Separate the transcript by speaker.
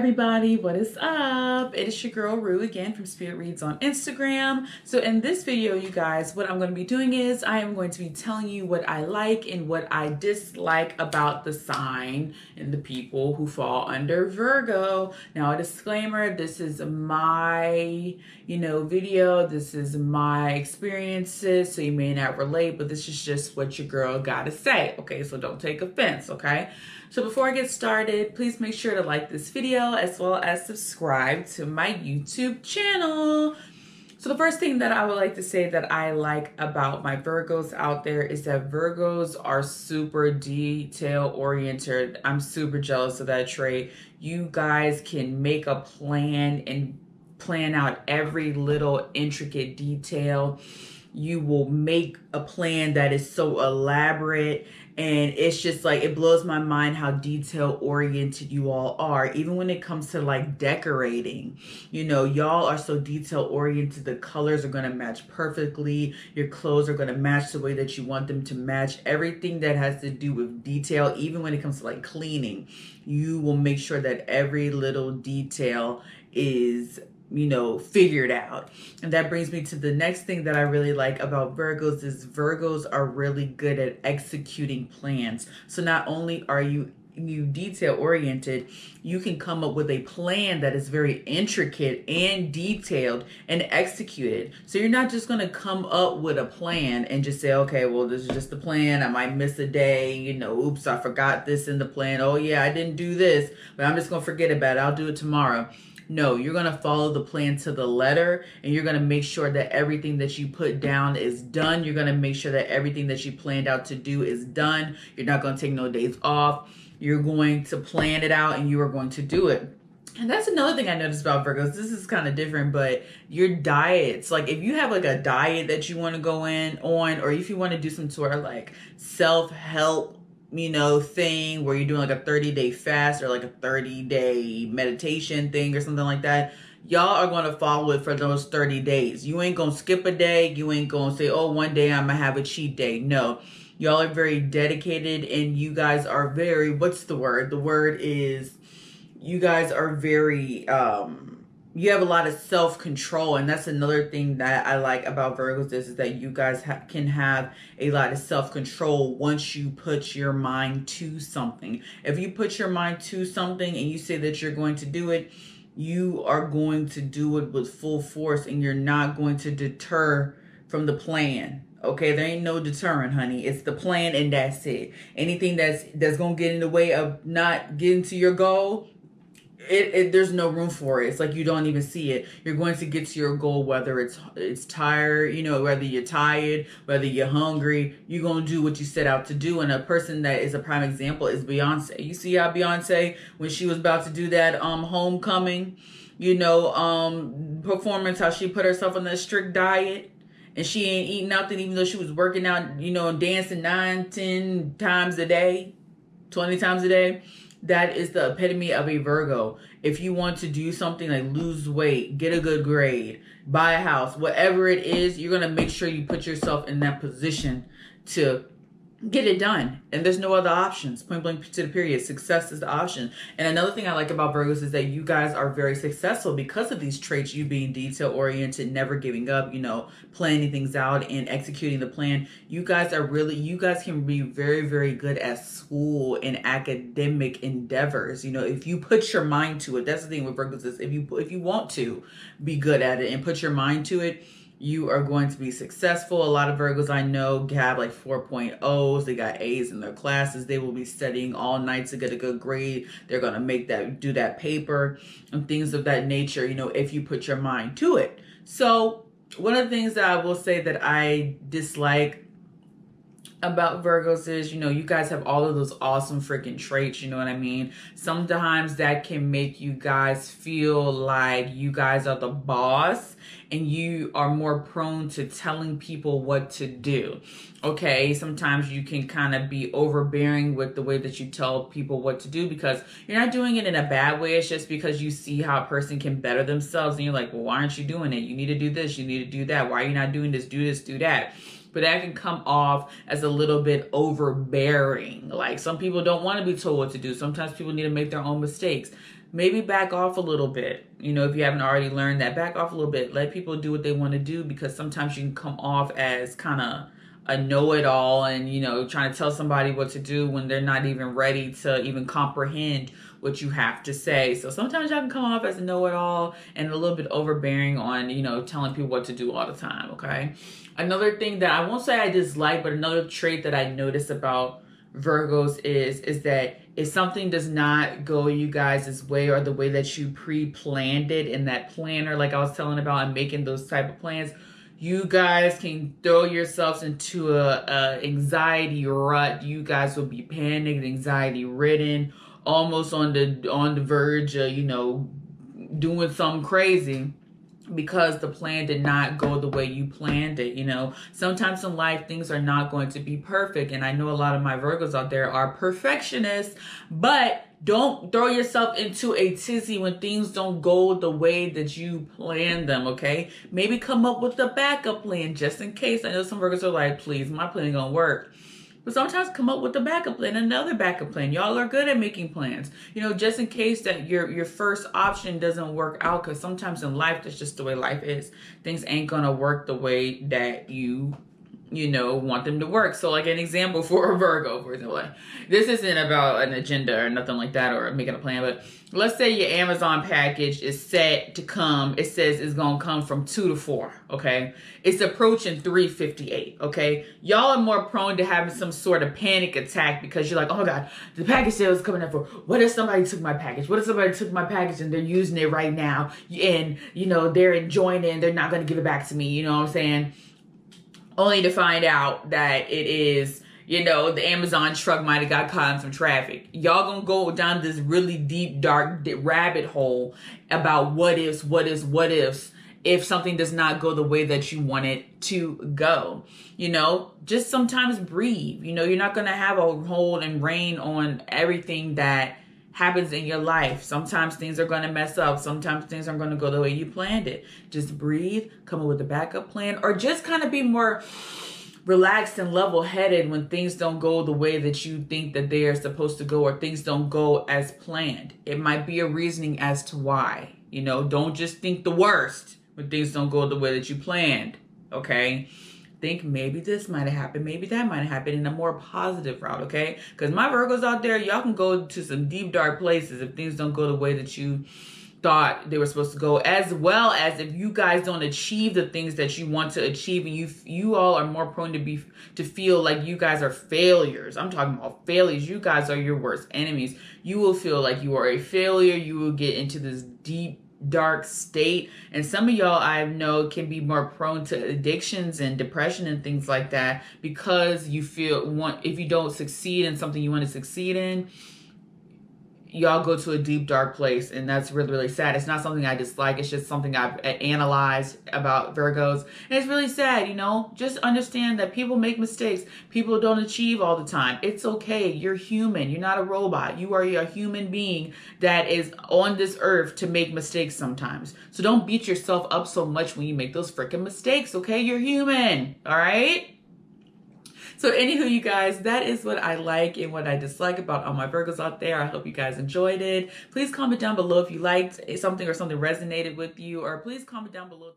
Speaker 1: everybody, what is up? It is your girl Rue again from Spirit Reads on Instagram. So in this video, you guys, what I'm going to be doing is I am going to be telling you what I like and what I dislike about the sign and the people who fall under Virgo. Now, a disclaimer, this is my, video. This is my experiences, so you may not relate, but this is just what your girl got to say. Okay, so don't take offense, okay? So before I get started, please make sure to like this video as well as subscribe to my YouTube channel. So the first thing that I would like to say that I like about my Virgos out there is that Virgos are super detail oriented. I'm super jealous of that trait. You guys can make a plan and plan out every little intricate detail. You will make a plan that is so elaborate, and it's just like, it blows my mind how detail oriented you all are. Even when it comes to like decorating, y'all are so detail oriented. The colors are going to match perfectly. Your clothes are going to match the way that you want them to match. Everything that has to do with detail, even when it comes to like cleaning, you will make sure that every little detail is figured out. And that brings me to the next thing that I really like about Virgos is Virgos are really good at executing plans. So not only are you detail oriented, you can come up with a plan that is very intricate and detailed and executed. So you're not just going to come up with a plan and just say, okay, well, this is just the plan. I might miss a day, oops, I forgot this in the plan. Oh yeah, I didn't do this, but I'm just going to forget about it. I'll do it tomorrow. No, you're going to follow the plan to the letter, and you're going to make sure that everything that you put down is done. You're going to make sure that everything that you planned out to do is done. You're not going to take no days off. You're going to plan it out, and you are going to do it. And that's another thing I noticed about Virgos. This is kind of different, but your diets, like if you have like a diet that you want to go on, or if you want to do some sort of like self-help thing where you're doing like a 30-day fast or like a 30-day meditation thing or something like that, y'all are going to follow it for those 30 days. You ain't going to skip a day. You ain't going to say, oh, one day I'm going to have a cheat day. No, y'all are very dedicated, and you guys are very, what's the word? The word is, you guys are very, you have a lot of self-control. And that's another thing that I like about Virgos is that you guys can have a lot of self-control once you put your mind to something. If you put your mind to something and you say that you're going to do it, you are going to do it with full force, and you're not going to deter from the plan. Okay, there ain't no deterrent, honey. It's the plan, and that's it. Anything that's going to get in the way of not getting to your goal, there's no room for it. It's like you don't even see it. You're going to get to your goal, whether it's tired, whether you're tired, whether you're hungry, you're going to do what you set out to do. And a person that is a prime example is Beyonce. You see how Beyonce, when she was about to do that homecoming, performance, how she put herself on that strict diet, and she ain't eating nothing, even though she was working out, and dancing 9, 10 times a day, 20 times a day. That is the epitome of a Virgo. If you want to do something like lose weight, get a good grade, buy a house, whatever it is, you're going to make sure you put yourself in that position to get it done. And there's no other options. Point blank to the period. Success is the option. And another thing I like about Virgos is that you guys are very successful because of these traits, you being detail oriented, never giving up, planning things out and executing the plan. You guys can be very, very good at school and academic endeavors. If you put your mind to it. That's the thing with Virgos is if you want to be good at it and put your mind to it, you are going to be successful. A lot of Virgos I know have like 4.0s. They got A's in their classes. They will be studying all night to get a good grade. They're going to do that paper and things of that nature, if you put your mind to it. So one of the things that I will say that I dislike about Virgos is, you guys have all of those awesome freaking traits, you know what I mean? Sometimes that can make you guys feel like you guys are the boss, and you are more prone to telling people what to do. Okay, sometimes you can kind of be overbearing with the way that you tell people what to do, because you're not doing it in a bad way. It's just because you see how a person can better themselves, and you're like, well, why aren't you doing it? You need to do this, you need to do that. Why are you not doing this? Do this, do that. But that can come off as a little bit overbearing. Like, some people don't want to be told what to do. Sometimes people need to make their own mistakes. maybe back off a little bit. You know, if you haven't already learned that, back off a little bit. Let people do what they want to do, because sometimes you can come off as kind of a know-it-all and, you know, trying to tell somebody what to do when they're not even ready to even comprehend what you have to say. So sometimes y'all can come off as a know-it-all and a little bit overbearing on, you know, telling people what to do all the time, okay? Another thing that I won't say I dislike, but another trait that I notice about Virgos is that if something does not go you guys' way, or the way that you pre-planned it in that planner, like I was telling about, and making those type of plans, you guys can throw yourselves into a anxiety rut. You guys will be panicked, anxiety ridden, almost on the verge of, you know, doing something crazy, because the plan did not go the way you planned it. You know, sometimes in life things are not going to be perfect, and I know a lot of my Virgos out there are perfectionists, but don't throw yourself into a tizzy when things don't go the way that you planned them, okay? Maybe come up with a backup plan just in case. I know some Virgos are like, please, my plan ain't gonna work. But sometimes come up with a backup plan, another backup plan. Y'all are good at making plans, you know, just in case that your first option doesn't work out, because sometimes in life, that's just the way life is. Things ain't gonna work the way that you know, want them to work. So like an example for a Virgo, for example, like, this isn't about an agenda or nothing like that, or making a plan, but let's say your Amazon package is set to come. It says it's going to come from 2 to 4, okay? It's approaching 3:58, okay? Y'all are more prone to having some sort of panic attack, because you're like, oh my God, the package sale is coming up for, what if somebody took my package? What if somebody took my package and they're using it right now, and, you know, they're enjoying it and they're not going to give it back to me, you know what I'm saying? Only to find out that it is, you know, the Amazon truck might have got caught in some traffic. Y'all gonna go down this really deep, dark rabbit hole about what ifs, if something does not go the way that you want it to go. You know, just sometimes breathe. You know, you're not gonna have a hold and reign on everything that happens in your life. Sometimes things are going to mess up. Sometimes things aren't going to go the way you planned it. Just breathe, come up with a backup plan, or just kind of be more relaxed and level-headed when things don't go the way that you think that they are supposed to go, or things don't go as planned. It might be a reasoning as to why. You know, don't just think the worst when things don't go the way that you planned, okay? Think maybe this might have happened, maybe that might have happened, in a more positive route, okay? Because my Virgos out there, y'all can go to some deep, dark places if things don't go the way that you thought they were supposed to go, as well as if you guys don't achieve the things that you want to achieve, and you all are more prone to feel like you guys are failures. I'm talking about failures. You guys are your worst enemies. You will feel like you are a failure. You will get into this deep, dark state, and some of y'all I know can be more prone to addictions and depression and things like that, because you feel if you don't succeed in something you want to succeed in, y'all go to a deep, dark place, and that's really, really sad. It's not something I dislike. It's just something I've analyzed about Virgos, and it's really sad, you know? Just understand that people make mistakes. People don't achieve all the time. It's okay. You're human. You're not a robot. You are a human being that is on this earth to make mistakes sometimes. So don't beat yourself up so much when you make those freaking mistakes, okay? You're human, all right? So anywho, you guys, that is what I like and what I dislike about all my Virgos out there. I hope you guys enjoyed it. Please comment down below if you liked something or something resonated with you, or please comment down below.